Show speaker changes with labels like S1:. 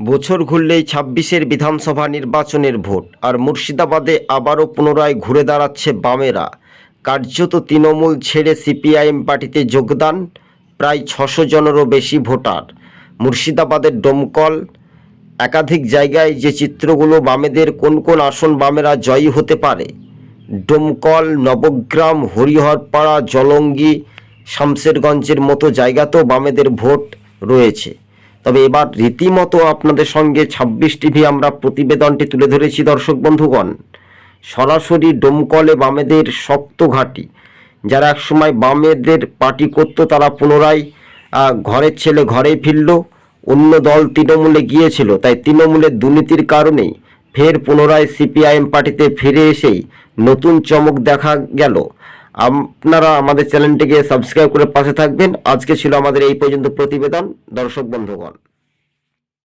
S1: বছর ঘুরলেই ২৬-এর বিধানসভা নির্বাচনের ভোট, আর মুর্শিদাবাদে আবারও পুনরায় ঘুরে দাঁড়াচ্ছে বামেরা। কার্যত তৃণমূল ছেড়ে সিপিআইএম পার্টিতে যোগদান প্রায় ৬০০ জনেরও বেশি ভোটার। মুর্শিদাবাদের ডোমকল একাধিক জায়গায় যে চিত্রগুলো, বামেদের কোন কোন আসন বামেরা জয়ী হতে পারে। ডোমকল, নবগ্রাম, হরিহরপাড়া, জলঙ্গি, শামশেরগঞ্জের মতো জায়গাতেও বামেদের ভোট রয়েছে। তবে এবার রীতিমতো আপনাদের সঙ্গে ২৬ টিভি আমরা প্রতিবেদনটি তুলে ধরেছি দর্শক বন্ধুগণ। সরাসরি ডোমকলে বামেদের শক্ত ঘাঁটি, যারা একসময় বামেদের পার্টি করত, তারা পুনরায় ঘরের ছেলে ঘরেই ফিরল। অন্য দল তৃণমূলে গিয়েছিল, তাই তৃণমূলের দুর্নীতির কারণেই ফের পুনরায় সিপিআইএম পার্টিতে ফিরে এসেই নতুন চমক দেখা গেল। আপনারা আমাদের চ্যানেলটিকে সাবস্ক্রাইব করে পাশে থাকবেন। আজকে ছিল আমাদের এই পর্যন্ত প্রতিবেদন দর্শক বন্ধুগণ।